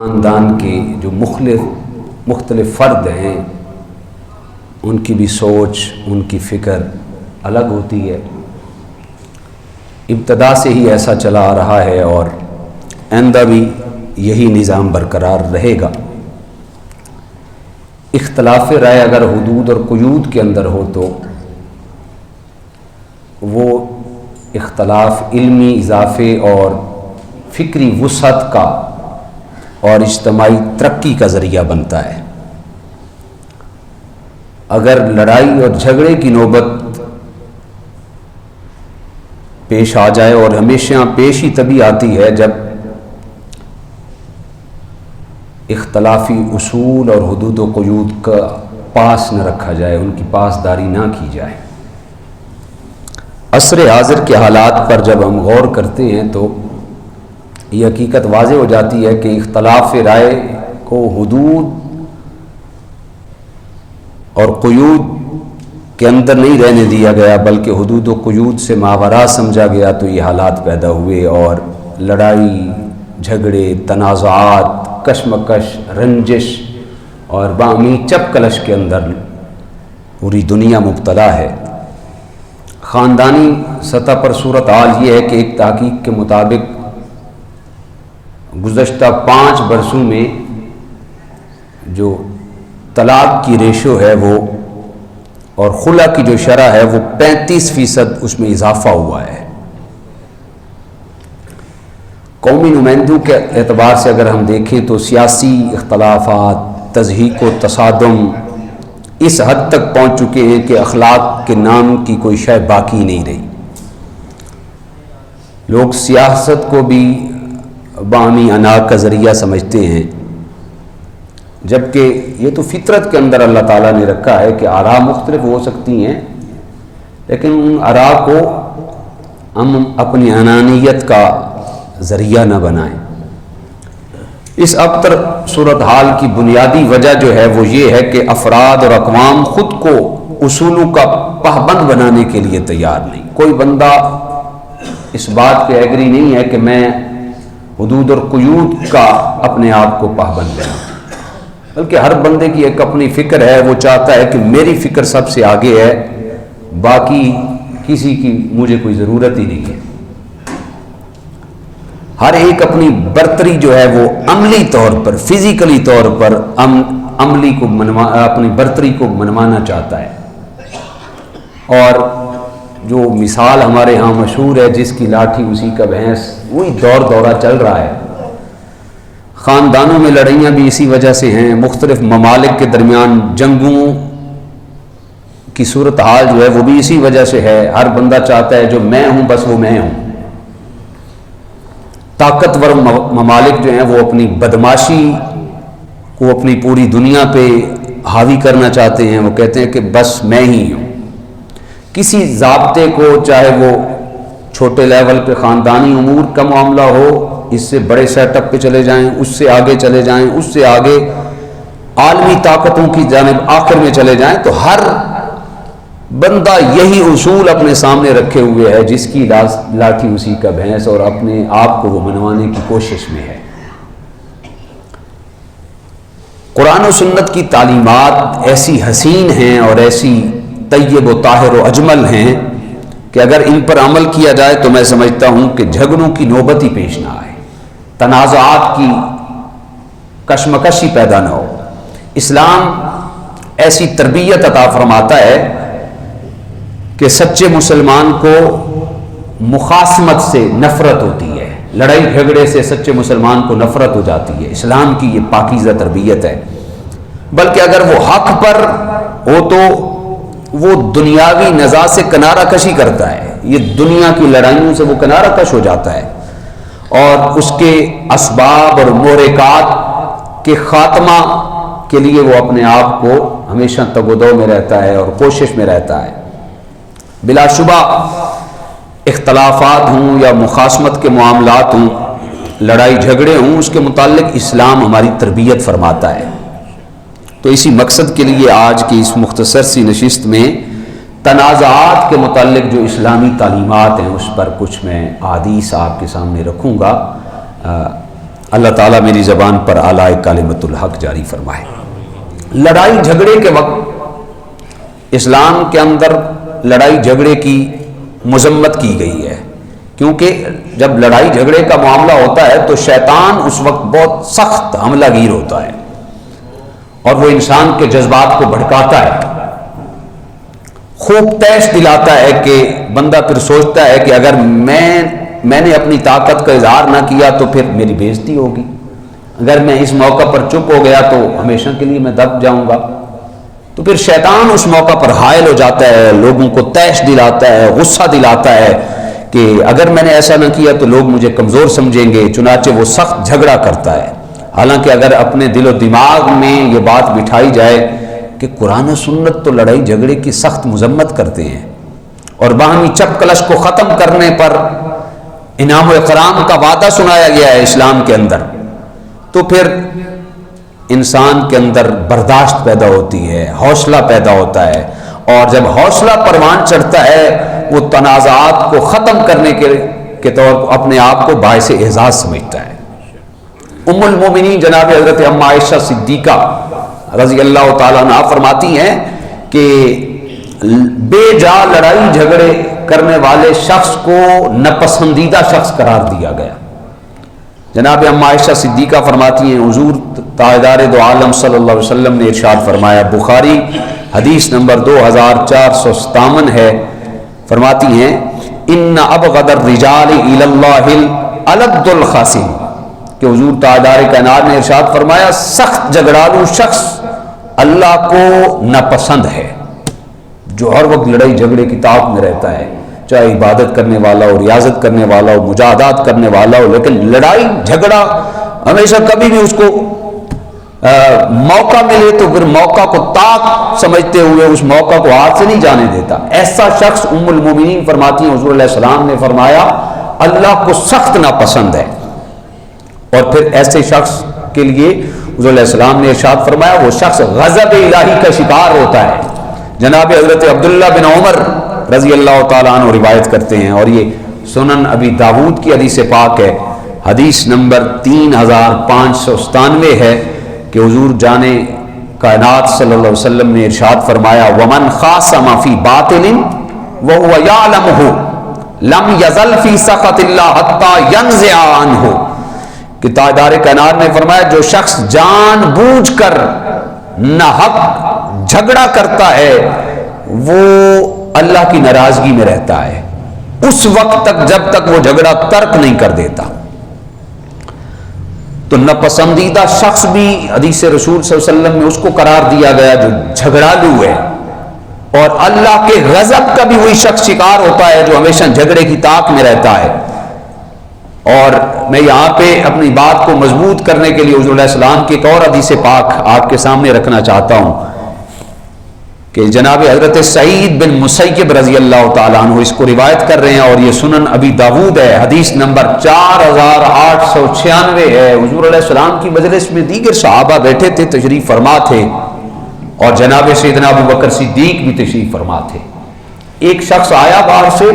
خاندان کے جو مختلف فرد ہیں ان کی بھی سوچ، ان کی فکر الگ ہوتی ہے۔ ابتدا سے ہی ایسا چلا آ رہا ہے اور آئندہ بھی یہی نظام برقرار رہے گا۔ اختلاف رائے اگر حدود اور قیود کے اندر ہو تو وہ اختلاف علمی اضافے اور فکری وسعت کا اور اجتماعی ترقی کا ذریعہ بنتا ہے۔ اگر لڑائی اور جھگڑے کی نوبت پیش آ جائے، اور ہمیشہ پیش ہی تبھی آتی ہے جب اختلافی اصول اور حدود و قیود کا پاس نہ رکھا جائے، ان کی پاسداری نہ کی جائے۔ عصر حاضر کے حالات پر جب ہم غور کرتے ہیں تو یہ حقیقت واضح ہو جاتی ہے کہ اختلاف رائے کو حدود اور قیود کے اندر نہیں رہنے دیا گیا، بلکہ حدود و قیود سے ماوراء سمجھا گیا، تو یہ حالات پیدا ہوئے اور لڑائی، جھگڑے، تنازعات، کشمکش، رنجش اور باہمی چپ کلش کے اندر پوری دنیا مبتلا ہے۔ خاندانی سطح پر صورتحال یہ ہے کہ ایک تحقیق کے مطابق گزشتہ 5 برسوں میں جو طلاق کی ریشو ہے وہ اور خلا کی جو شرح ہے وہ 35% اس میں اضافہ ہوا ہے۔ قومی نمائندوں کے اعتبار سے اگر ہم دیکھیں تو سیاسی اختلافات، تضحیک و تصادم اس حد تک پہنچ چکے ہیں کہ اخلاق کے نام کی کوئی شے باقی نہیں رہی۔ لوگ سیاست کو بھی باہمی انا کا ذریعہ سمجھتے ہیں، جبکہ یہ تو فطرت کے اندر اللہ تعالیٰ نے رکھا ہے کہ آراء مختلف ہو سکتی ہیں، لیکن ان آراء کو ہم اپنی انانیت کا ذریعہ نہ بنائیں۔ اس ابتر صورتحال کی بنیادی وجہ جو ہے وہ یہ ہے کہ افراد اور اقوام خود کو اصولوں کا پابند بنانے کے لیے تیار نہیں۔ کوئی بندہ اس بات پہ ایگری نہیں ہے کہ میں حدود اور قیود کا اپنے آپ کو پابند بناؤں، بلکہ ہر بندے کی ایک اپنی فکر ہے، وہ چاہتا ہے کہ میری فکر سب سے آگے ہے، باقی کسی کی مجھے کوئی ضرورت ہی نہیں ہے۔ ہر ایک اپنی برتری جو ہے وہ عملی طور پر، فزیکلی طور پر اپنی برتری کو منوانا چاہتا ہے۔ اور جو مثال ہمارے ہاں مشہور ہے، جس کی لاٹھی اسی کا بھینس، وہی دورہ چل رہا ہے۔ خاندانوں میں لڑائیاں بھی اسی وجہ سے ہیں، مختلف ممالک کے درمیان جنگوں کی صورتحال جو ہے وہ بھی اسی وجہ سے ہے۔ ہر بندہ چاہتا ہے جو میں ہوں بس وہ میں ہوں۔ طاقتور ممالک جو ہیں وہ اپنی بدماشی کو اپنی پوری دنیا پہ حاوی کرنا چاہتے ہیں، وہ کہتے ہیں کہ بس میں ہی ہوں۔ کسی ضابطے کو، چاہے وہ چھوٹے لیول پہ خاندانی امور کا معاملہ ہو، اس سے بڑے سیٹ اپ پہ چلے جائیں، اس سے آگے چلے جائیں، اس سے آگے عالمی طاقتوں کی جانب آخر میں چلے جائیں، تو ہر بندہ یہی اصول اپنے سامنے رکھے ہوئے ہے، جس کی لاٹھی اسی کا بھینس، اور اپنے آپ کو وہ منوانے کی کوشش میں ہے۔ قرآن و سنت کی تعلیمات ایسی حسین ہیں اور ایسی طیب و طاہر و اجمل ہیں کہ اگر ان پر عمل کیا جائے تو میں سمجھتا ہوں کہ جھگڑوں کی نوبت ہی پیش نہ آئے، تنازعات کی کشمکش ہی پیدا نہ ہو۔ اسلام ایسی تربیت عطا فرماتا ہے کہ سچے مسلمان کو مخاصمت سے نفرت ہوتی ہے، لڑائی جھگڑے سے سچے مسلمان کو نفرت ہو جاتی ہے۔ اسلام کی یہ پاکیزہ تربیت ہے۔ بلکہ اگر وہ حق پر ہو تو وہ دنیاوی نزاع سے کنارہ کشی کرتا ہے، یہ دنیا کی لڑائیوں سے وہ کنارہ کش ہو جاتا ہے، اور اس کے اسباب اور محرکات کے خاتمہ کے لیے وہ اپنے آپ کو ہمیشہ تگ و دو میں رہتا ہے اور کوشش میں رہتا ہے۔ بلا شبہ اختلافات ہوں یا مخاصمت کے معاملات ہوں، لڑائی جھگڑے ہوں، اس کے متعلق اسلام ہماری تربیت فرماتا ہے۔ تو اسی مقصد کے لیے آج کی اس مختصر سی نشست میں تنازعات کے متعلق جو اسلامی تعلیمات ہیں اس پر کچھ میں احادیث آپ کے سامنے رکھوں گا۔ اللہ تعالیٰ میری زبان پر اعلیٰ کلمۃ الحق جاری فرمائے۔ لڑائی جھگڑے کے وقت اسلام کے اندر لڑائی جھگڑے کی مذمت کی گئی ہے، کیونکہ جب لڑائی جھگڑے کا معاملہ ہوتا ہے تو شیطان اس وقت بہت سخت حملہ گیر ہوتا ہے اور وہ انسان کے جذبات کو بھڑکاتا ہے، خوب تیش دلاتا ہے کہ بندہ پھر سوچتا ہے کہ اگر میں نے اپنی طاقت کا اظہار نہ کیا تو پھر میری بے عزتی ہوگی، اگر میں اس موقع پر چپ ہو گیا تو ہمیشہ کے لیے میں دب جاؤں گا۔ تو پھر شیطان اس موقع پر حائل ہو جاتا ہے، لوگوں کو تیش دلاتا ہے، غصہ دلاتا ہے کہ اگر میں نے ایسا نہ کیا تو لوگ مجھے کمزور سمجھیں گے، چنانچہ وہ سخت جھگڑا کرتا ہے۔ حالانکہ اگر اپنے دل و دماغ میں یہ بات بٹھائی جائے کہ قرآن و سنت تو لڑائی جھگڑے کی سخت مذمت کرتے ہیں اور باہمی چپ کلش کو ختم کرنے پر انعام و اکرام کا وعدہ سنایا گیا ہے اسلام کے اندر، تو پھر انسان کے اندر برداشت پیدا ہوتی ہے، حوصلہ پیدا ہوتا ہے، اور جب حوصلہ پروان چڑھتا ہے وہ تنازعات کو ختم کرنے کے طور پر اپنے آپ کو باعث اعزاز سمجھتا ہے۔ ام المومنین جناب حضرت ام عائشہ صدیقہ رضی اللہ تعالیٰ عنہ فرماتی ہیں کہ بے جا لڑائی جھگڑے کرنے والے شخص کو ناپسندیدہ شخص قرار دیا گیا۔ جناب ام عائشہ صدیقہ فرماتی ہیں حضور تاجدار دو عالم صلی اللہ علیہ وسلم نے ارشاد فرمایا، بخاری حدیث نمبر 2457 ہے، فرماتی ہیں ان ابغض الرجال الی اللہ الالد الخاصم، کہ حضور تاجدار کائنات نے ارشاد فرمایا سخت جھگڑالو شخص اللہ کو ناپسند ہے، جو ہر وقت لڑائی جھگڑے کی طاق میں رہتا ہے، چاہے عبادت کرنے والا ہو، ریاضت کرنے والا ہو، مجاہدات کرنے والا ہو، لیکن لڑائی جھگڑا ہمیشہ کبھی بھی اس کو موقع ملے تو پھر موقع کو طاق سمجھتے ہوئے اس موقع کو ہاتھ سے نہیں جانے دیتا۔ ایسا شخص ام المومنین فرماتی ہیں حضور علیہ السلام نے فرمایا اللہ کو سخت ناپسند ہے، اور پھر ایسے شخص کے لیے حضور علیہ السلام نے ارشاد فرمایا وہ شخص غضب الہی کا شکار ہوتا ہے۔ جناب حضرت عبداللہ بن عمر رضی اللہ تعالیٰ عنہ روایت کرتے ہیں، اور یہ سنن ابی داود کی حدیث پاک ہے، حدیث نمبر 3597 ہے کہ حضور جانے کائنات صلی اللہ علیہ وسلم نے ارشاد فرمایا ومن خاصم فی باطل وهو یعلمہ لم یزل فی سخط اللہ حتی ینزع عنہ، کہ تاجدار کائنات نے فرمایا جو شخص جان بوجھ کر ناحق جھگڑا کرتا ہے وہ اللہ کی ناراضگی میں رہتا ہے اس وقت تک جب تک وہ جھگڑا ترک نہیں کر دیتا۔ تو ناپسندیدہ شخص بھی حدیث رسول صلی اللہ علیہ وسلم میں اس کو قرار دیا گیا جو جھگڑالو ہے، اور اللہ کے غضب کا بھی وہی شخص شکار ہوتا ہے جو ہمیشہ جھگڑے کی طاق میں رہتا ہے۔ اور میں یہاں پہ اپنی بات کو مضبوط کرنے کے لیے حضور علیہ السلام کی ایک اور حدیث پاک آپ کے سامنے رکھنا چاہتا ہوں کہ جناب حضرت سعید بن مسیب رضی اللہ تعالیٰ عنہ اس کو روایت کر رہے ہیں، اور یہ سنن ابی داود ہے، حدیث نمبر 4896 ہے۔ حضور علیہ السلام کی مجلس میں دیگر صحابہ بیٹھے تھے، تشریف فرما تھے، اور جناب سیدنا ابو بکر صدیق بھی تشریف فرما تھے۔ ایک شخص آیا باہر سے،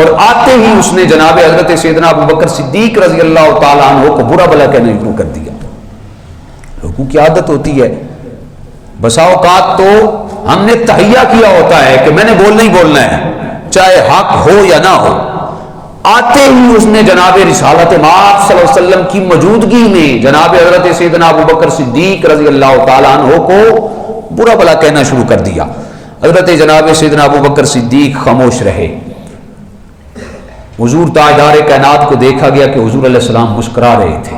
اور آتے ہی اس نے جناب حضرت سیدنا ابو بکر صدیق رضی اللہ تعالیٰ عنہ کو برا بھلا کہنا شروع کر دیا۔ لوگوں کی عادت ہوتی ہے، بسا اوقات تو ہم نے تہیہ کیا ہوتا ہے کہ میں نے بولنا ہی بولنا ہے چاہے حق ہو یا نہ ہو، آتے ہی اس نے جناب رسالت مآب صلی اللہ علیہ وسلم کی موجودگی میں جناب حضرت سیدنا ابو بکر صدیق رضی اللہ تعالیٰ عنہ کو برا بھلا کہنا شروع کر دیا۔ حضرت جناب سیدنا ابو بکر صدیق خاموش رہے۔ حضور تاجدار کائنات کو دیکھا گیا کہ حضور علیہ السلام مسکرا رہے تھے،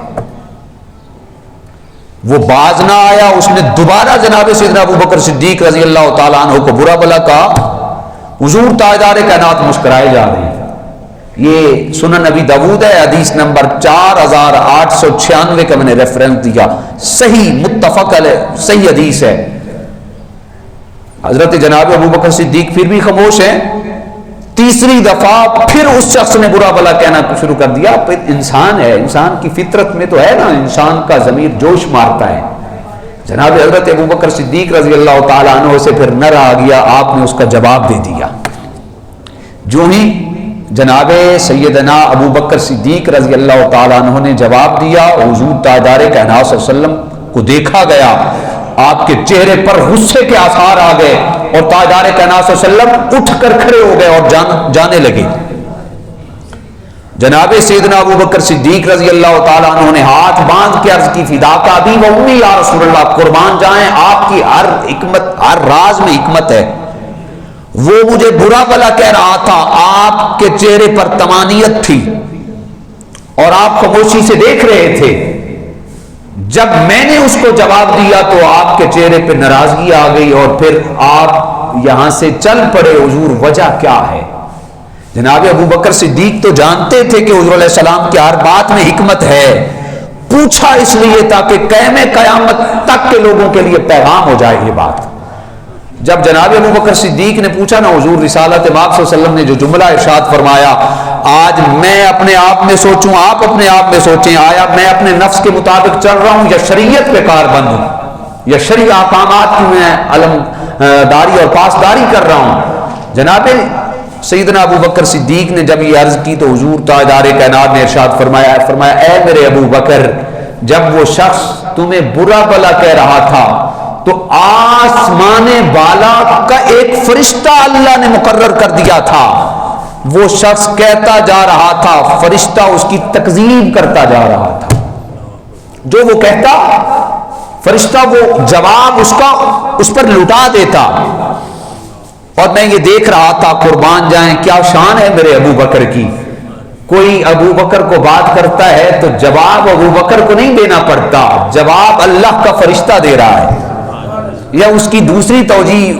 وہ باز نہ آیا، اس نے دوبارہ جناب سیدنا ابو بکر صدیق رضی اللہ تعالیٰ عنہ کو برا بھلا کہا۔ حضور تاجدار کائنات مسکرائے جا رہے ہیں۔ یہ سنن نبی داود ہے، حدیث نمبر 4896 کا میں نے ریفرنس دیا، صحیح متفق علیہ صحیح حدیث ہے۔ حضرت جناب ابو بکر صدیق پھر بھی خاموش ہیں، تیسری دفعہ پھر اس شخص نے برا بھلا کہنا شروع کر دیا۔ پھر انسان ہے، انسان کی فطرت میں تو ہے نا، انسان کا ضمیر جوش مارتا ہے۔ جناب حضرت ابو بکر صدیق رضی اللہ تعالیٰ عنہ سے پھر نہ رہا گیا، آپ نے اس کا جواب دے دیا۔ جو ہی جناب سیدنا ابو بکر صدیق رضی اللہ تعالیٰ عنہ نے جواب دیا، حضور تاجدار کائنات صلی اللہ علیہ وسلم کو دیکھا گیا، آپ کے چہرے پر غصے کے آثار آ گئے اور تاجدار کائنات صلی اللہ علیہ وسلم اٹھ کر کھڑے ہو گئے اور جانے لگے۔ جناب سیدنا ابو بکر صدیق رضی اللہ تعالیٰ عنہ نے ہاتھ باندھ کے عرض کی، فداک ابی و امی یا رسول اللہ، قربان جائیں آپ کی ہر حکمت، ہر راز میں حکمت ہے۔ وہ مجھے برا بھلا کہہ رہا تھا، آپ کے چہرے پر طمانینت تھی اور آپ خاموشی سے دیکھ رہے تھے، جب میں نے اس کو جواب دیا تو آپ کے چہرے پہ ناراضگی آ گئی اور پھر آپ یہاں سے چل پڑے، حضور وجہ کیا ہے؟ جناب ابو بکر صدیق تو جانتے تھے کہ حضور علیہ السلام کی ہر بات میں حکمت ہے، پوچھا اس لیے تاکہ قیام قیامت تک کے لوگوں کے لیے پیغام ہو جائے یہ بات۔ جب جناب ابو بکر صدیق نے پوچھا نا حضور رسالت پاک صلی اللہ علیہ وسلم نے جو جملہ ارشاد فرمایا، آج میں اپنے آپ میں سوچوں، آپ اپنے آپ میں سوچیں، آیا میں اپنے نفس کے مطابق چل رہا ہوں یا شریعت پہ کاربند ہوں، یا شرعی احکامات کی میں علم داری اور پاسداری کر رہا ہوں؟ جناب سیدنا ابو بکر صدیق نے جب یہ عرض کی تو حضور تاجدار کائنات نے ارشاد فرمایا اے میرے ابو بکر، جب وہ شخص تمہیں برا بھلا کہہ رہا تھا تو آسمان بالا کا ایک فرشتہ اللہ نے مقرر کر دیا تھا، وہ شخص کہتا جا رہا تھا، فرشتہ اس کی تکذیب کرتا جا رہا تھا، جو وہ کہتا فرشتہ وہ جواب اس پر لٹا دیتا، اور میں یہ دیکھ رہا تھا، قربان جائیں کیا شان ہے میرے ابو بکر کی، کوئی ابو بکر کو بات کرتا ہے تو جواب ابو بکر کو نہیں دینا پڑتا، جواب اللہ کا فرشتہ دے رہا ہے۔ یا اس کی دوسری توجیہ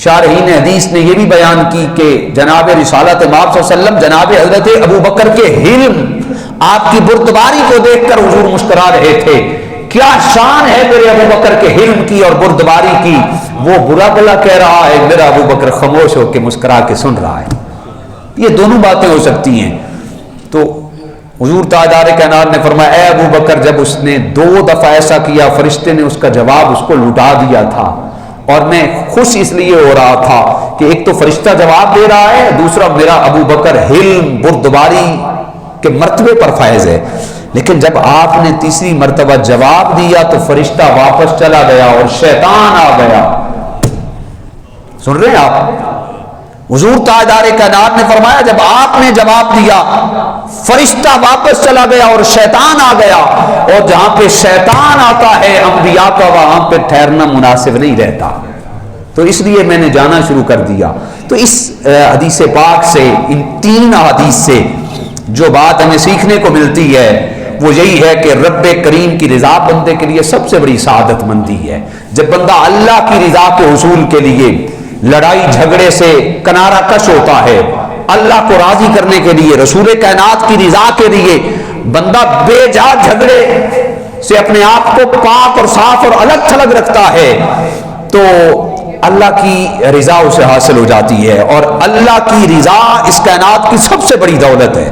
شارحین حدیث نے یہ بھی بیان کی کہ جناب رسالت مآب صلی اللہ علیہ وسلم جناب حضرت ابو بکر کے حلم، آپ کی بردباری کو دیکھ کر حضور مسکرا رہے تھے، کیا شان ہے میرے ابو بکر کے حلم کی اور بردباری کی، وہ برا بھلا کہہ رہا ہے، میرا ابو بکر خاموش ہو کے مسکرا کے سن رہا ہے۔ یہ دونوں باتیں ہو سکتی ہیں۔ تو حضور تاجدار کائنات نے فرمایا اے ابو بکر، جب اس نے 2 دفعہ ایسا کیا، فرشتے نے اس کا جواب اس کو لٹا دیا تھا، اور میں خوش اس لیے ہو رہا تھا کہ ایک تو فرشتہ جواب دے رہا ہے، دوسرا میرا ابو بکر حلم بردباری کے مرتبے پر فائز ہے۔ لیکن جب آپ نے تیسری مرتبہ جواب دیا تو فرشتہ واپس چلا گیا اور شیطان آ گیا۔ سن رہے ہیں آپ؟ حضور تاجدار کائنات نے فرمایا جب آپ نے جواب دیا فرشتہ واپس چلا گیا اور شیطان آ گیا، اور جہاں پہ شیطان آتا ہے انبیاء کا وہاں پہ ٹھہرنا مناسب نہیں رہتا، تو اس لیے میں نے جانا شروع کر دیا۔ تو اس حدیث پاک سے، ان 3 احادیث سے جو بات ہمیں سیکھنے کو ملتی ہے وہ یہی ہے کہ رب کریم کی رضا بندے کے لیے سب سے بڑی سعادت مندی ہے۔ جب بندہ اللہ کی رضا کے حصول کے لیے لڑائی جھگڑے سے کنارہ کش ہوتا ہے، اللہ کو راضی کرنے کے لیے، رسول کائنات کی رضا کے لیے بندہ بے جا جھگڑے سے اپنے آپ کو پاک اور صاف اور الگ تھلگ رکھتا ہے، تو اللہ کی رضا اسے حاصل ہو جاتی ہے، اور اللہ کی رضا اس کائنات کی سب سے بڑی دولت ہے،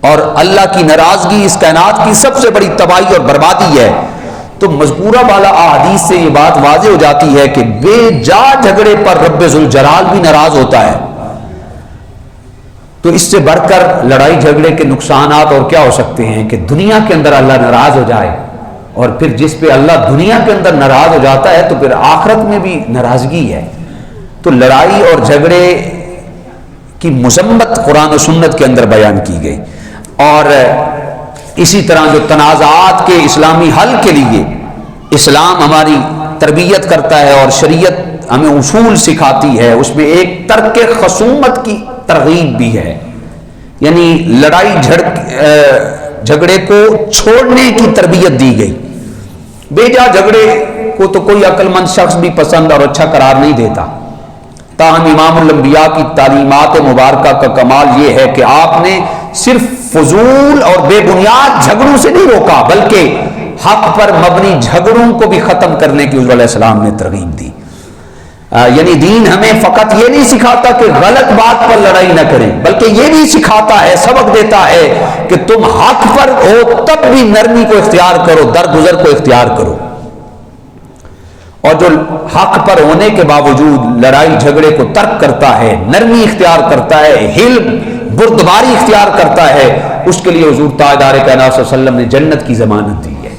اور اللہ کی ناراضگی اس کائنات کی سب سے بڑی تباہی اور بربادی ہے۔ تو مذکورہ والا احادیث سے یہ بات واضح ہو جاتی ہے کہ بے جا جھگڑے پر رب ذوالجلال بھی ناراض ہوتا ہے۔ تو اس سے بڑھ کر لڑائی جھگڑے کے نقصانات اور کیا ہو سکتے ہیں کہ دنیا کے اندر اللہ ناراض ہو جائے، اور پھر جس پہ اللہ دنیا کے اندر ناراض ہو جاتا ہے تو پھر آخرت میں بھی ناراضگی ہے۔ تو لڑائی اور جھگڑے کی مذمت قرآن و سنت کے اندر بیان کی گئی، اور اسی طرح جو تنازعات کے اسلامی حل کے لیے اسلام ہماری تربیت کرتا ہے اور شریعت ہمیں اصول سکھاتی ہے، اس میں ایک ترک خصومت کی ترغیب بھی ہے، یعنی لڑائی جھگڑے کو چھوڑنے کی تربیت دی گئی۔ بے جا جھگڑے کو تو کوئی عقل مند شخص بھی پسند اور اچھا قرار نہیں دیتا، تاہم امام الانبیاء کی تعلیمات مبارکہ کا کمال یہ ہے کہ آپ نے صرف فضول اور بے بنیاد جھگڑوں سے نہیں روکا، بلکہ حق پر مبنی جھگڑوں کو بھی ختم کرنے کی حضور علیہ السلام نے ترغیب دی۔ یعنی دین ہمیں فقط یہ نہیں سکھاتا کہ غلط بات پر لڑائی نہ کریں، بلکہ یہ بھی سکھاتا ہے، سبق دیتا ہے کہ تم حق پر ہو تب بھی نرمی کو اختیار کرو، درگزر کو اختیار کرو۔ اور جو حق پر ہونے کے باوجود لڑائی جھگڑے کو ترک کرتا ہے، نرمی اختیار کرتا ہے، حلم بردباری اختیار کرتا ہے، اس کے لیے حضور تاجدار کائنات صلی اللہ علیہ وسلم نے جنت کی ضمانت دی ہے۔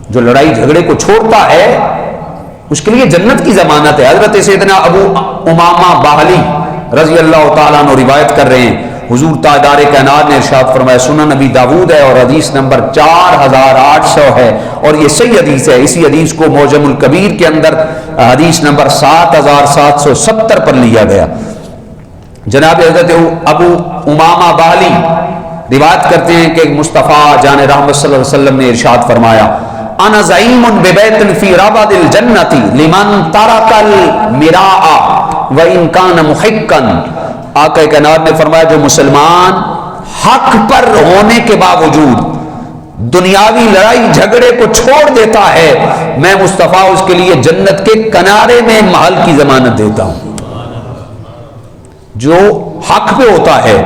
جو لڑائی جھگڑے کو چھوڑتا ہے اس کے لیے جنت کی ضمانت ہے۔ حضرت سیدنا ابو امامہ باہلی رضی اللہ تعالیٰ عنہ روایت کر رہے ہیں، حضور تاجدار کائنات نے ارشاد فرمایا، سنن نبی داود ہے اور حدیث نمبر 4800 ہے، اور یہ صحیح حدیث ہے۔ اسی حدیث کو معجم الکبیر کے اندر حدیث نمبر 7770 پر لیا گیا۔ جناب حضرت ابو امامہ باہلی روایت کرتے ہیں کہ مصطفیٰ جان رحمت صلی اللہ علیہ وسلم نے ارشاد فرمایا، انا زعیم ببیت فی ربد الجنت لمن ترک المراء وان کان محقا۔ آقا کائنات نے فرمایا، جو مسلمان حق پر ہونے کے باوجود دنیاوی لڑائی جھگڑے کو چھوڑ دیتا ہے، میں مصطفیٰ اس کے لیے جنت کے کنارے میں محل کی ضمانت دیتا ہوں۔ جو حق پہ ہوتا ہے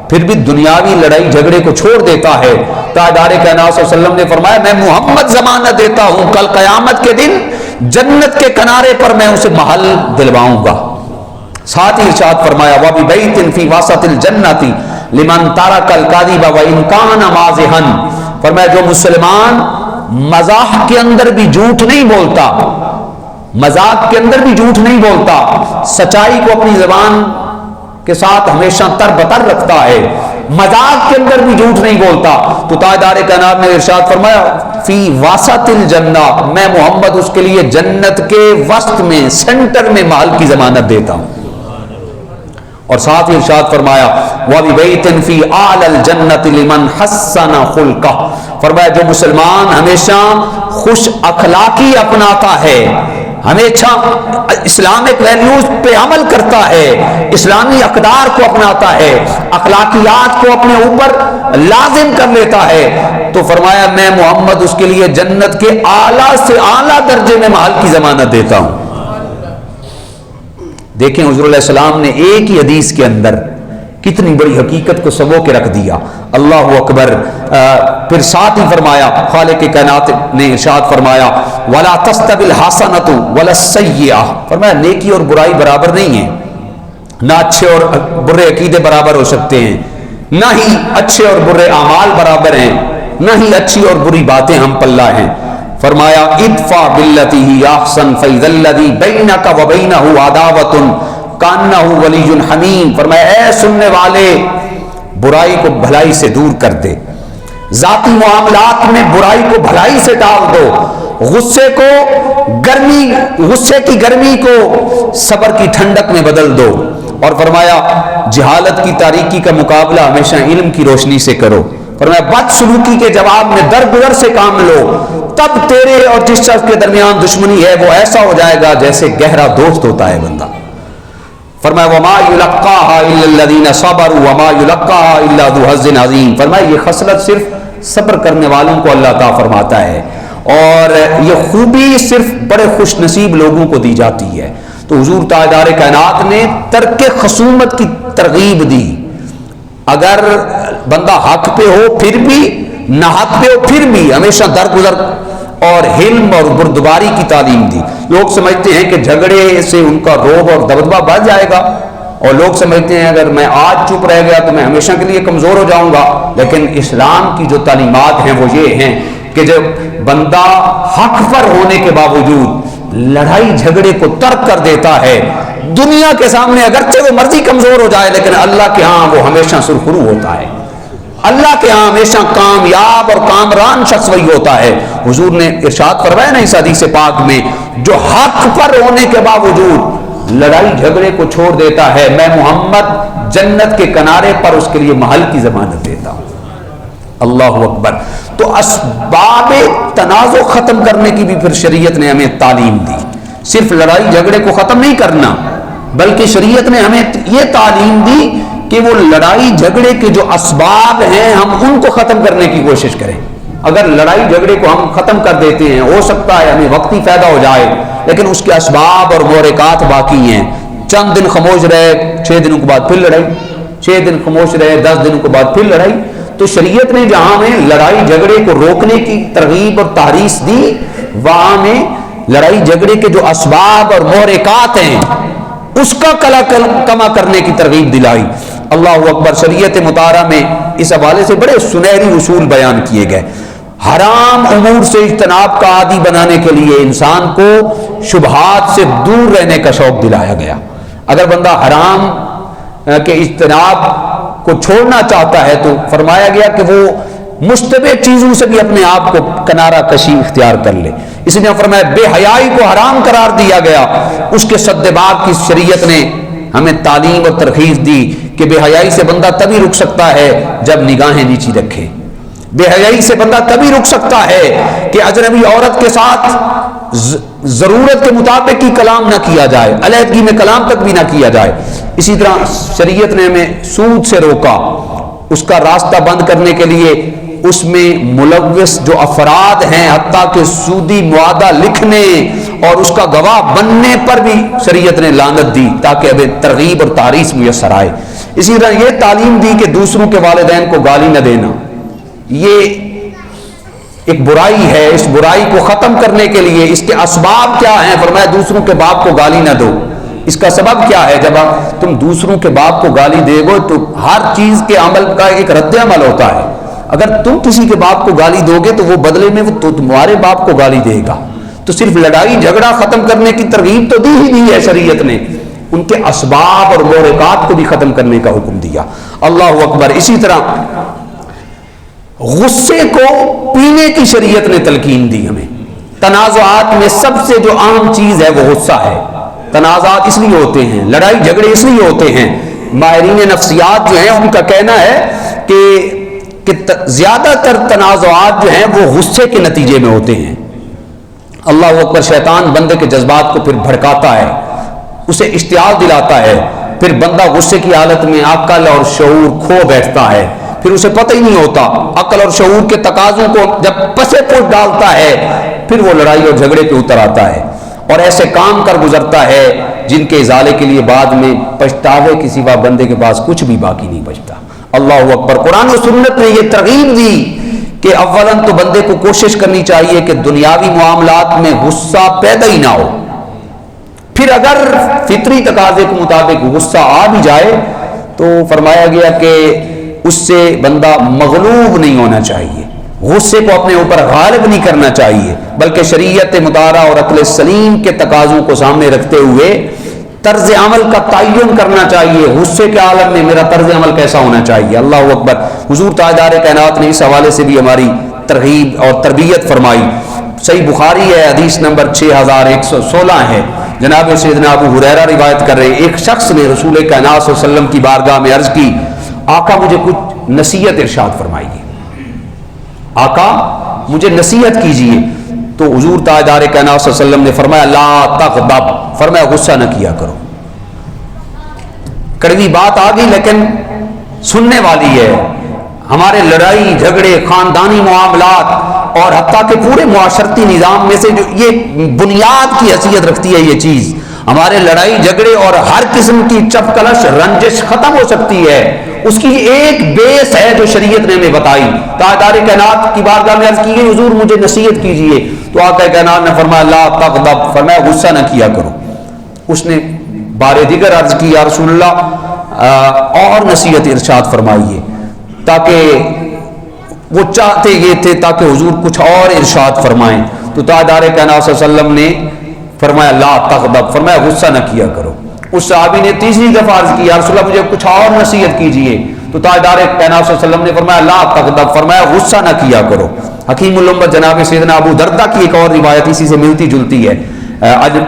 پھر بھی دنیاوی لڑائی جھگڑے کو چھوڑ دیتا ہے، تاجدار کائنات صلی اللہ علیہ وسلم نے فرمایا، میں محمد ضمانت دیتا ہوں کل قیامت کے دن جنت کے کنارے پر میں اسے محل دلواؤں گا۔ ساتھ ہی ارشاد فرمایا، وَبِبَيْتٍ فِي وَسَطِ الْجَنَّةِ لِمَنْ تَرَكَ الْكَذِبَ وَإِنْ كَانَ مَازِحًا۔ فرمایا جو مسلمان مزاح کے اندر بھی جھوٹ نہیں بولتا، مذاق کے اندر بھی جھوٹ نہیں بولتا، سچائی کو اپنی زبان کے ساتھ ہمیشہ تر بتر رکھتا ہے، مذاق کے اندر بھی جھوٹ نہیں بولتا، تو تاجدار کائنات نے ارشاد فرمایا، فی وسط الجنہ، میں محمد اس کے لیے جنت کے وسط میں، سینٹر میں محل کی ضمانت دیتا ہوں۔ اور ساتھ ہی ارشاد فرمایا، وَبِبَيْتٍ فِي أَعْلَى الْجَنَّةِ لِمَنْ حَسَّنَ خُلْقَهُ۔ فرمایا جو مسلمان ہمیشہ خوش اخلاقی اپناتا ہے، ہمیشہ اسلامک ویلیوز پہ عمل کرتا ہے، اسلامی اقدار کو اپناتا ہے، اخلاقیات کو اپنے اوپر لازم کر لیتا ہے، تو فرمایا میں محمد اس کے لیے جنت کے اعلیٰ سے اعلیٰ درجے میں محل کی ضمانت دیتا ہوں۔ دیکھیں حضور علیہ السلام نے ایک ہی حدیث کے اندر کتنی بڑی حقیقت کو سبو کے رکھ دیا۔ اللہ اکبر۔ پھر ساتھ ہی فرمایا، خالق کائنات نے ارشاد فرمایا، وَلَا تَسْتَوِي الْحَسَنَةُ وَلَا السَّيِّئَةُ۔ فرمایا نیکی اور برائی برابر نہیں ہے، نہ اچھے اور برے عقیدے برابر ہو سکتے ہیں، نہ ہی اچھے اور برے اعمال برابر ہیں، نہ ہی اچھی اور بری باتیں ہم پلہ ہیں۔ فرمایا ادفع باللتی ہی احسن فاذا الذی بینک وبینہ عداوۃ کانہ ولی حمیم۔ فرمایا اے سننے والے، برائی کو بھلائی سے دور کر دے، ذاتی معاملات میں برائی کو بھلائی سے ڈال دو، غصے کی گرمی کو صبر کی ٹھنڈک میں بدل دو، اور فرمایا جہالت کی تاریکی کا مقابلہ ہمیشہ علم کی روشنی سے کرو۔ فرمایا بد سلوکی کے جواب میں درگزر سے کام لو، تب تیرے اور جس شخص کے درمیان دشمنی ہے وہ ایسا ہو جائے گا جیسے گہرا دوست ہوتا ہے بندہ۔ فرمایا وما یلقاها الا الذین صبروا وما یلقاها الا ذو حظ عظیم۔ فرمایا یہ خصلت صرف صبر کرنے والوں کو اللہ عطا فرماتا ہے، اور یہ خوبی صرف بڑے خوش نصیب لوگوں کو دی جاتی ہے۔ تو حضور تاجدار کائنات نے ترک خصومت کی ترغیب دی۔ اگر بندہ حق پہ ہو پھر بھی، نہ حق پہ ہو پھر بھی، ہمیشہ درگزر اور حلم اور بردباری کی تعلیم دی۔ لوگ سمجھتے ہیں کہ جھگڑے سے ان کا روب اور دبدبہ بڑھ جائے گا، اور لوگ سمجھتے ہیں اگر میں آج چپ رہ گیا تو میں ہمیشہ کے لیے کمزور ہو جاؤں گا۔ لیکن اسلام کی جو تعلیمات ہیں وہ یہ ہیں کہ جب بندہ حق پر ہونے کے باوجود لڑائی جھگڑے کو ترک کر دیتا ہے، دنیا کے سامنے اگرچہ وہ مرضی کمزور ہو جائے لیکن اللہ کے ہاں وہ ہمیشہ سرخرو ہوتا ہے، اللہ کے ہاں ہمیشہ کامیاب اور کامران شخص وہی ہوتا ہے۔ حضور نے ارشاد فرمایا نا اس حدیث پاک میں، جو حق پر ہونے کے باوجود لڑائی جھگڑے کو چھوڑ دیتا ہے، میں محمد جنت کے کنارے پر اس کے لیے محل کی ضمانت دیتا ہوں۔ اللہ اکبر۔ تو اسباب تنازع ختم کرنے کی بھی پھر شریعت نے ہمیں تعلیم دی۔ صرف لڑائی جھگڑے کو ختم نہیں کرنا، بلکہ شریعت نے ہمیں یہ تعلیم دی کہ وہ لڑائی جھگڑے کے جو اسباب ہیں ہم ان کو ختم کرنے کی کوشش کریں۔ اگر لڑائی جھگڑے کو ہم ختم کر دیتے ہیں، ہو سکتا ہے ہمیں وقتی فائدہ ہو جائے، لیکن اس کے اسباب اور محرکات باقی ہیں۔ چند دن خاموش رہے، 6 دنوں کے بعد پھر لڑائی، 6 دن خاموش رہے، 10 دنوں کے بعد پھر لڑائی۔ تو شریعت نے جہاں میں لڑائی جھگڑے کو روکنے کی ترغیب اور تحریض دی، وہاں میں لڑائی جھگڑے کے جو اسباب اور محرکات ہیں اس کا کما کرنے کی ترغیب دلائی۔ اللہ اکبر۔ شریعت مطالعہ میں اس حوالے سے بڑے سنہری اصول بیان کیے گئے۔ حرام امور سے اجتناب کا عادی بنانے کے لیے انسان کو شبہات سے دور رہنے کا شوق دلایا گیا۔ اگر بندہ حرام کے اجتناب کو چھوڑنا چاہتا ہے تو فرمایا گیا کہ وہ مشتبہ چیزوں سے بھی اپنے آپ کو کنارہ کشی اختیار کر لے۔ اس لیے فرمایا بے حیائی کو حرام قرار دیا گیا۔ اس کے سدباب کی شریعت نے ہمیں تعلیم اور ترغیب دی کہ بے حیائی سے بندہ تبھی رک سکتا ہے جب نگاہیں نیچی رکھے۔ بے حیائی سے بندہ تبھی رک سکتا ہے کہ اجنبی عورت کے ساتھ ضرورت کے مطابق ہی کلام نہ کیا جائے، علیحدگی میں کلام تک بھی نہ کیا جائے۔ اسی طرح شریعت نے ہمیں سود سے روکا، اس کا راستہ بند کرنے کے لیے اس میں ملوث جو افراد ہیں حتیٰ کہ سودی معاہدہ لکھنے اور اس کا گواہ بننے پر بھی شریعت نے لعنت دی تاکہ ہمیں ترغیب اور تعریف میسر آئے۔ اسی طرح یہ تعلیم دی کہ دوسروں کے والدین کو گالی نہ دینا، یہ ایک برائی ہے۔ اس برائی کو ختم کرنے کے لیے اس کے اسباب کیا ہیں؟ فرمایا دوسروں کے باپ کو گالی نہ دو۔ اس کا سبب کیا ہے؟ جب تم دوسروں کے باپ کو گالی دے گو تو ہر چیز کے عمل کا ایک رد عمل ہوتا ہے۔ اگر تم کسی کے باپ کو گالی دو گے تو وہ بدلے میں وہ تو تمہارے باپ کو گالی دے گا۔ تو صرف لڑائی جھگڑا ختم کرنے کی ترغیب تو دی ہی نہیں ہے شریعت نے، ان کے اسباب اور محرکات کو بھی ختم کرنے کا حکم دیا۔ اللہ اکبر۔ اسی طرح غصے کو پینے کی شریعت نے تلقین دی ہمیں۔ تنازعات میں سب سے جو عام چیز ہے وہ غصہ ہے۔ تنازعات اس لیے ہوتے ہیں، لڑائی جھگڑے اس لیے ہوتے ہیں، ماہرین نفسیات جو ہیں ان کا کہنا ہے کہ زیادہ تر تنازعات جو ہیں وہ غصے کے نتیجے میں ہوتے ہیں۔ اللہ اکبر۔ شیطان بندے کے جذبات کو پھر بھڑکاتا ہے، اسے اشتعال دلاتا ہے، پھر بندہ غصے کی حالت میں عقل اور شعور کھو بیٹھتا ہے، پھر اسے پتہ ہی نہیں ہوتا۔ عقل اور شعور کے تقاضوں کو جب پسے پوش ڈالتا ہے پھر وہ لڑائی اور جھگڑے پہ اتر آتا ہے اور ایسے کام کر گزرتا ہے جن کے ازالے کے لیے بعد میں پچھتاوے کے سوا بندے کے پاس کچھ بھی باقی نہیں بچتا۔ اللہ اکبر۔ قرآن و سنت نے یہ ترغیب دی کہ اولاً تو بندے کو کوشش کرنی چاہیے کہ دنیاوی معاملات میں غصہ پیدا ہی نہ ہو، پھر اگر فطری تقاضے کے مطابق غصہ آ بھی جائے تو فرمایا گیا کہ اس سے بندہ مغلوب نہیں ہونا چاہیے، غصے کو اپنے اوپر غالب نہیں کرنا چاہیے، بلکہ شریعت مطالعہ اور عقل سلیم کے تقاضوں کو سامنے رکھتے ہوئے طرز عمل کا تعین کرنا چاہیے۔ غصے کے عالم میں میرا طرز عمل کیسا ہونا چاہیے؟ اللہ اکبر۔ حضور تاجدار کائنات نے اس حوالے سے بھی ہماری ترغیب اور تربیت فرمائی۔ صحیح بخاری ہے، حدیث نمبر 6116 ہے، جناب سیدنا ابو ہریرہ روایت کر رہے، ایک شخص نے رسول کائنات صلی اللہ علیہ وسلم کی بارگاہ میں عرض کی، آقا مجھے کچھ نصیحت ارشاد فرمائیے، آقا مجھے نصیحت کیجیے۔ تو حضور تاجدار کائنات صلی اللہ علیہ وسلم نے فرمایا لا تغضب، فرمایا غصہ نہ کیا کرو۔ کڑوی بات آ گئی لیکن سننے والی ہے۔ ہمارے لڑائی جھگڑے، خاندانی معاملات اور حتیٰ کہ پورے معاشرتی نظام میں سے جو یہ بنیاد کی حیثیت رکھتی ہے یہ چیز، ہمارے لڑائی جھگڑے اور ہر قسم کی چپ کلش رنجش ختم ہو سکتی ہے، اس کی ایک بیس ہے جو شریعت نے ہمیں بتائی۔ تاجدار کائنات کی بارگاہ میں عرض کی گئی حضور مجھے نصیحت کیجیے، تو آقا کائنات نے فرمایا لا تغضب، فرمایا غصہ نہ کیا کرو۔ اس نے بار دیگر عرض کی یا رسول اللہ اور نصیحت ارشاد فرمائیے، تاکہ وہ چاہتے یہ تھے تاکہ حضور کچھ اور ارشاد فرمائیں۔ تو تاجدار کائنات صلی اللہ علیہ وسلم نے فرمایا لا تغضب، فرمایا غصہ نہ کیا کرو۔ اس صحابی نے تیسری دفعہ عرض کی یا رسول اللہ مجھے کچھ اور نصیحت کیجیے، تو تاجدار کائنات صلی اللہ علیہ وسلم نے فرمایا لا تغضب، فرمایا غصہ نہ کیا کرو۔ حکیم الامت جناب سیدنا ابو دردہ کی ایک اور روایت اسی سے ملتی جلتی ہے،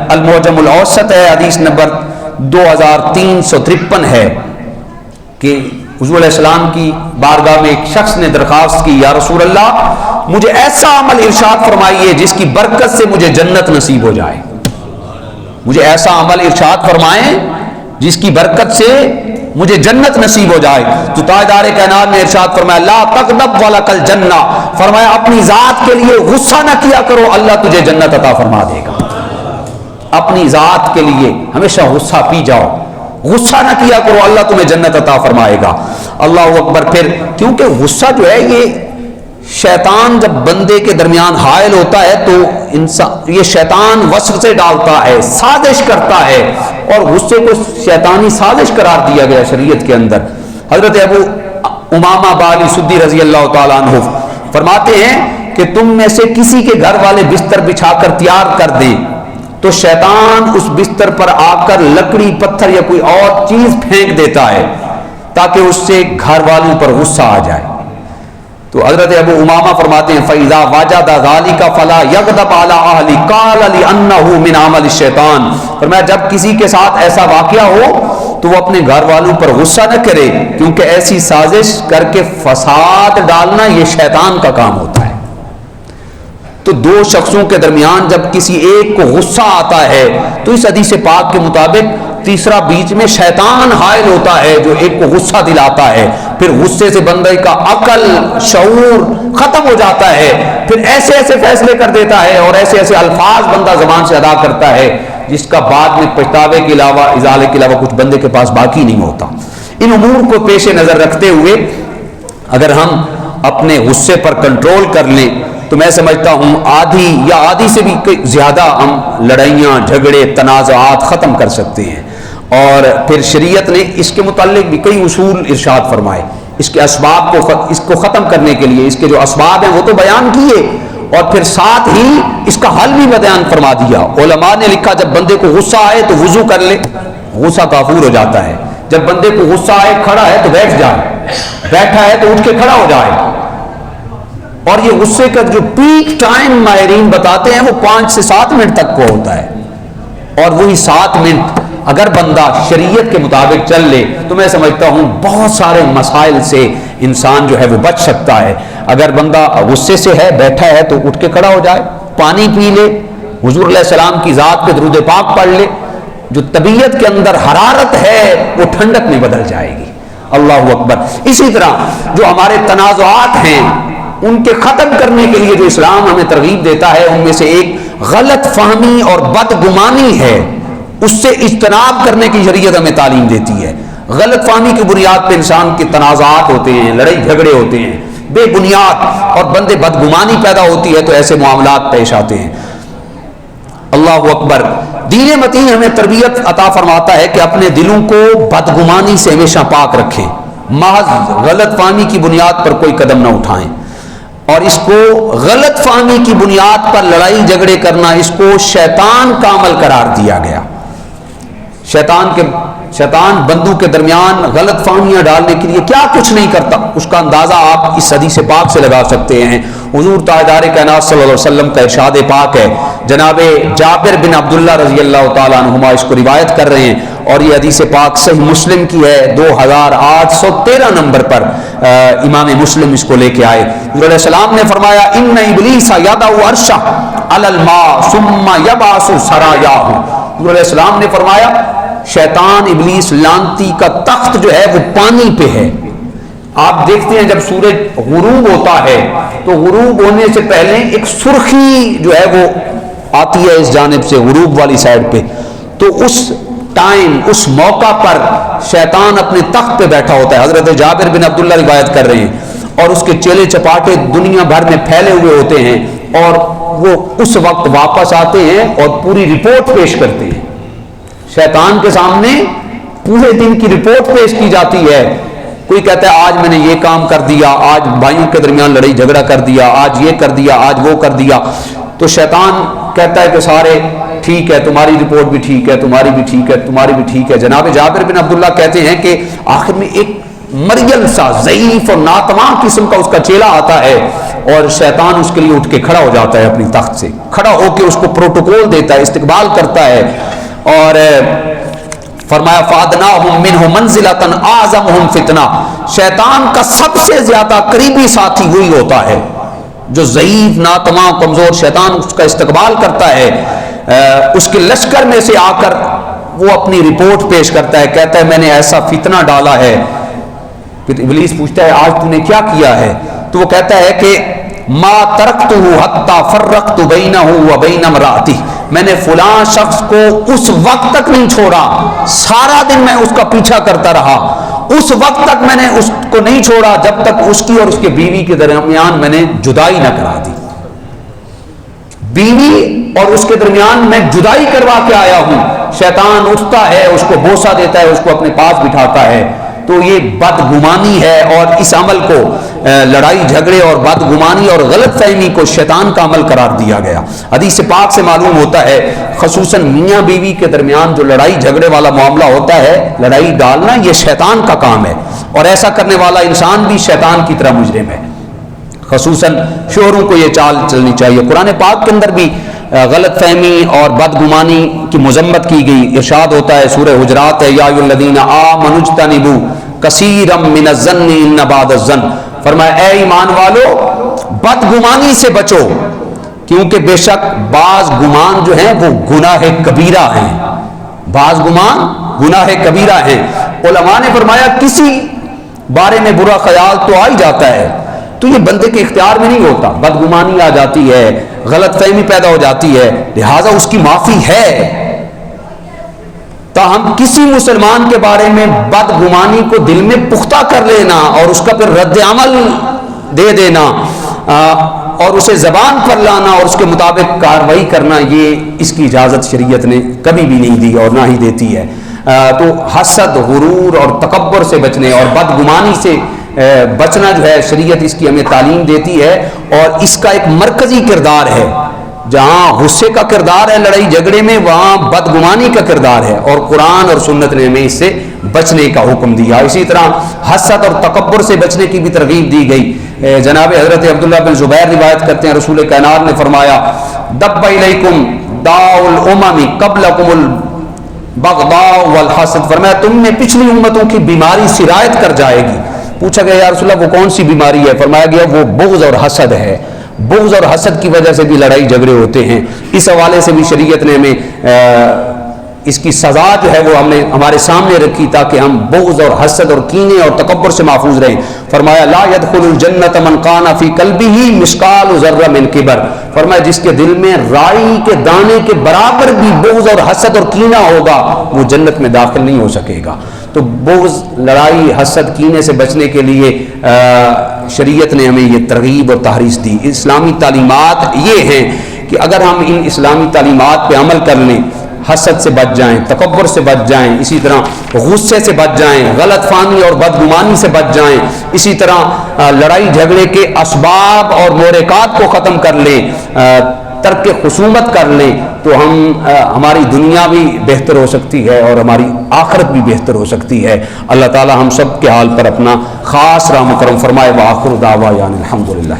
المعجم الاوسط ہے، حدیث نمبر 2353 ہے کہ حضور علیہ السلام کی بارگاہ میں ایک شخص نے درخواست کی یا رسول اللہ مجھے ایسا عمل ارشاد فرمائیے جس کی برکت سے مجھے جنت نصیب ہو جائے، مجھے ایسا عمل ارشاد فرمائیں جس کی برکت سے مجھے جنت نصیب ہو جائے۔ تو تاجدار کائنات نے ارشاد فرمایا لا تغضب ولک الجنہ، فرمایا اپنی ذات کے لیے غصہ نہ کیا کرو، اللہ تجھے جنت عطا فرما دے گا۔ اپنی ذات کے لیے ہمیشہ غصہ پی جاؤ، غصہ نہ کیا کرو، اللہ تمہیں جنت عطا فرمائے گا۔ اللہ اکبر۔ پھر کیونکہ غصہ جو ہے یہ شیطان جب بندے کے درمیان حائل ہوتا ہے تو انسان یہ شیطان وسوسے ڈالتا ہے، سازش کرتا ہے، اور غصے کو شیطانی سازش قرار دیا گیا شریعت کے اندر۔ حضرت ابو امامہ بالی سدی رضی اللہ تعالیٰ عنہ فرماتے ہیں کہ تم میں سے کسی کے گھر والے بستر بچھا کر تیار کر دیں تو شیطان اس بستر پر آ کر لکڑی، پتھر یا کوئی اور چیز پھینک دیتا ہے تاکہ اس سے گھر والوں پر غصہ آ جائے۔ تو حضرت ابو امامہ فرماتے ہیں فَإِذَا وَجَدَ ذَلِكَ فَلَا يَغْضَبْ عَلَىٰ أَهْلِهِ قَالَ لِأَنَّهُ مِنْ عَمَلِ الشَّيْطَانِ۔ فرمایا جب کسی کے ساتھ ایسا واقعہ ہو تو وہ اپنے گھر والوں پر غصہ نہ کرے، کیونکہ ایسی سازش کر کے فساد ڈالنا یہ شیطان کا کام ہوتا ہے۔ تو دو شخصوں کے درمیان جب کسی ایک کو غصہ آتا ہے تو اس حدیث پاک کے مطابق تیسرا بیچ میں شیطان حائل ہوتا ہے جو ایک کو غصہ دلاتا ہے، پھر غصے سے بندے کا عقل، شعور ختم ہو جاتا ہے، پھر ایسے ایسے فیصلے کر دیتا ہے اور ایسے ایسے الفاظ بندہ زبان سے ادا کرتا ہے جس کا بعد میں پچھتاوے کے علاوہ، ازالے کے علاوہ کچھ بندے کے پاس باقی نہیں ہوتا۔ ان امور کو پیش نظر رکھتے ہوئے اگر ہم اپنے غصے پر کنٹرول کر لیں تو میں سمجھتا ہوں آدھی یا آدھی سے بھی زیادہ ہم لڑائیاں، جھگڑے، تنازعات ختم کر سکتے ہیں۔ اور پھر شریعت نے اس کے متعلق بھی کئی اصول ارشاد فرمائے، اس کے اسباب کو ختم کرنے کے لیے، اس کے جو اسباب ہیں وہ تو بیان کیے، اور پھر ساتھ ہی اس کا حل بھی بیان فرما دیا۔ علماء نے لکھا جب بندے کو غصہ آئے تو وضو کر لے، غصہ کافور ہو جاتا ہے۔ جب بندے کو غصہ آئے، کھڑا ہے تو بیٹھ جائے، بیٹھا ہے تو اٹھ کے کھڑا ہو جائے۔ اور یہ غصے کا جو پیک ٹائم ماہرین بتاتے ہیں وہ 5 سے 7 منٹ تک کو ہوتا ہے، اور وہی 7 منٹ اگر بندہ شریعت کے مطابق چل لے تو میں سمجھتا ہوں بہت سارے مسائل سے انسان جو ہے وہ بچ سکتا ہے۔ اگر بندہ غصے سے ہے، بیٹھا ہے تو اٹھ کے کھڑا ہو جائے، پانی پی لے، حضور علیہ السلام کی ذات پہ درود پاک پڑھ لے، جو طبیعت کے اندر حرارت ہے وہ ٹھنڈک میں بدل جائے گی۔ اللہ اکبر۔ اسی طرح جو ہمارے تنازعات ہیں ان کے ختم کرنے کے لیے جو اسلام ہمیں ترغیب دیتا ہے، ان میں سے ایک غلط فہمی اور بدگمانی ہے، اس سے اجتناب کرنے کی شریعت ہمیں تعلیم دیتی ہے۔ غلط فہمی کی بنیاد پہ انسان کے تنازعات ہوتے ہیں، لڑائی جھگڑے ہوتے ہیں بے بنیاد، اور بندے بدگمانی پیدا ہوتی ہے تو ایسے معاملات پیش آتے ہیں۔ اللہ اکبر۔ دین متین ہمیں تربیت عطا فرماتا ہے کہ اپنے دلوں کو بدگمانی سے ہمیشہ پاک رکھیں، محض غلط فہمی کی بنیاد پر کوئی قدم نہ اٹھائیں، اور اس کو غلط فہمی کی بنیاد پر لڑائی جھگڑے کرنا اس کو شیطان کا عمل قرار دیا گیا۔ شیطان بندوں کے درمیان غلط فہمیاں ڈالنے کے لیے کیا کچھ نہیں کرتا، اس کا اندازہ آپ اس حدیث پاک سے لگا سکتے ہیں۔ حضور تاجدار کائنات صلی اللہ علیہ وسلم کا ارشاد پاک ہے، جناب جابر بن عبداللہ رضی اللہ تعالیٰ عنہما اس کو روایت کر رہے ہیں، اور یہ حدیث پاک صحیح مسلم کی ہے، 2813 نمبر پر امام مسلم اس کو لے کے آئے۔ حضور علیہ السلام نے فرمایا ان ابلیس یضع عرشہ علی الماء ثم یبعث سرایاہ۔ حضور علیہ السلام نے فرمایا شیطان ابلیس لعنتی کا تخت جو ہے وہ پانی پہ ہے۔ آپ دیکھتے ہیں جب سورج غروب ہوتا ہے تو غروب ہونے سے پہلے ایک سرخی جو ہے وہ آتی ہے اس جانب سے غروب والی سائڈ پہ، تو اس ٹائم، اس موقع پر شیطان اپنے تخت پہ بیٹھا ہوتا ہے۔ حضرت جابر بن عبداللہ روایت کر رہے ہیں، اور اس کے چیلے چپاٹے دنیا بھر میں پھیلے ہوئے ہوتے ہیں، اور وہ اس وقت واپس آتے ہیں اور پوری رپورٹ پیش کرتے ہیں۔ شیطان کے سامنے پورے دن کی رپورٹ پیش کی جاتی ہے۔ کوئی کہتا ہے آج میں نے یہ کام کر دیا، آج بھائیوں کے درمیان لڑائی جھگڑا کر دیا، آج یہ کر دیا، آج وہ کر دیا، تو شیطان کہتا ہے کہ سارے ٹھیک ہے، تمہاری رپورٹ بھی ٹھیک ہے، تمہاری بھی ٹھیک ہے، تمہاری بھی ٹھیک ہے۔ جناب جابر بن عبداللہ کہتے ہیں کہ آخر میں ایک مریم سا ضعیف اور ناتواں قسم کا اس کا چیلا آتا ہے، اور شیطان اس کے لیے اٹھ کے کھڑا ہو جاتا ہے، اپنی تخت سے کھڑا ہو کے اس کو پروٹوکول دیتا ہے، استقبال کرتا ہے، اور فرمایا فَأَدْنَاهُمْ مِنْهُ مَنْزِلَةً أَعْظَمُهُمْ فِتْنَةً۔ شیطان کا سب سے زیادہ قریبی ساتھی وہی ہوتا ہے جو ضعیف، ناتواں، کمزور، شیطان اس کا استقبال کرتا ہے، اس کے لشکر میں سے آ کر وہ اپنی رپورٹ پیش کرتا ہے، کہتا ہے میں نے ایسا فتنہ ڈالا ہے۔ پھر ابلیس پوچھتا ہے آج تو نے کیا کیا ہے؟ تو وہ کہتا ہے کہ ما ترکتہ حتی فرقت بینہ وبین امرأتہ، میں نے فلاں شخص کو اس وقت تک نہیں چھوڑا، سارا دن میں اس کا پیچھا کرتا رہا، اس وقت تک میں نے اس کو نہیں چھوڑا جب تک اس کی اور اس کے بیوی کے درمیان میں نے جدائی نہ کرا دی. بیوی اور اس کے درمیان میں جدائی کروا کے آیا ہوں. شیطان اٹھتا ہے، اس کو بوسہ دیتا ہے، اس کو اپنے پاس بٹھاتا ہے. تو یہ بدگمانی ہے، اور اس عمل کو لڑائی جھگڑے اور بدگمانی اور غلط فہمی کو شیطان کا عمل قرار دیا گیا. حدیث پاک سے معلوم ہوتا ہے خصوصاً میاں بیوی کے درمیان جو لڑائی جھگڑے والا معاملہ ہوتا ہے، لڑائی ڈالنا، یہ شیطان کا کام ہے، اور ایسا کرنے والا انسان بھی شیطان کی طرح مجرم ہے. خصوصاً شوہروں کو یہ چال چلنی چاہیے. قرآن پاک کے اندر بھی غلط فہمی اور بدگمانی کی مذمت کی گئی. ارشاد ہوتا ہے سورہ حجرات ہے، یا ایھا الذین آمنوا اجتنبوا کثیرا من الظن ان بعض الظن، فرمایا اے ایمان والو بدگمانی سے بچو، کیونکہ بے شک بعض گمان جو ہیں وہ گناہ کبیرہ ہیں. بعض گمان گناہ کبیرہ ہیں. علماء نے فرمایا کسی بارے میں برا خیال تو آ ہی جاتا ہے، تو یہ بندے کے اختیار میں نہیں ہوتا. بدگمانی آ جاتی ہے، غلط فہمی پیدا ہو جاتی ہے، لہٰذا اس کی معافی ہے. تاہم کسی مسلمان کے بارے میں بدگمانی کو دل میں پختہ کر لینا اور اس کا پھر رد عمل دے دینا اور اسے زبان پر لانا اور اس کے مطابق کارروائی کرنا، یہ اس کی اجازت شریعت نے کبھی بھی نہیں دی اور نہ ہی دیتی ہے. تو حسد، غرور اور تکبر سے بچنے اور بدگمانی سے بچنا جو ہے شریعت اس کی ہمیں تعلیم دیتی ہے. اور اس کا ایک مرکزی کردار ہے. جہاں غصے کا کردار ہے لڑائی جھگڑے میں، وہاں بدگمانی کا کردار ہے، اور قرآن اور سنت نے ہمیں اس سے بچنے کا حکم دیا. اسی طرح حسد اور تکبر سے بچنے کی بھی ترغیب دی گئی. جناب حضرت عبداللہ بن زبیر روایت کرتے ہیں رسول کائنات نے فرمایا دب الیکم داء الامم قبلکم البغضاء والحسد، فرمایا تم میں پچھلی امتوں کی بیماری سرایت کر جائے گی. پوچھا گیا یا رسول اللہ وہ کون سی بیماری ہے؟ فرمایا گیا وہ بغض اور حسد ہے. بغض اور حسد کی وجہ سے بھی لڑائی جھگڑے ہوتے ہیں. اس حوالے سے بھی شریعت نے ہمیں اس کی سزا جو ہے وہ ہم نے ہمارے سامنے رکھی تاکہ ہم بغض اور حسد اور کینے اور تکبر سے محفوظ رہیں. فرمایا لا يدخل الجنۃ من کان فی قلبہ مثقال ذرہ من کبر، فرمایا جس کے دل میں رائی کے دانے کے برابر بھی بغض اور حسد اور کینہ ہوگا وہ جنت میں داخل نہیں ہو سکے گا. تو بغض، لڑائی، حسد، کینے سے بچنے کے لیے شریعت نے ہمیں یہ ترغیب اور تحریص دی. اسلامی تعلیمات یہ ہیں کہ اگر ہم ان اسلامی تعلیمات پہ عمل کر لیں، حسد سے بچ جائیں، تکبر سے بچ جائیں، اسی طرح غصے سے بچ جائیں، غلط فہمی اور بدگمانی سے بچ جائیں، اسی طرح لڑائی جھگڑے کے اسباب اور محرکات کو ختم کر لیں، ترک خصومت کر لیں، تو ہماری دنیا بھی بہتر ہو سکتی ہے اور ہماری آخرت بھی بہتر ہو سکتی ہے. اللہ تعالی ہم سب کے حال پر اپنا خاص رحم و کرم فرمائے. وآخر دعوانا الحمدللہ.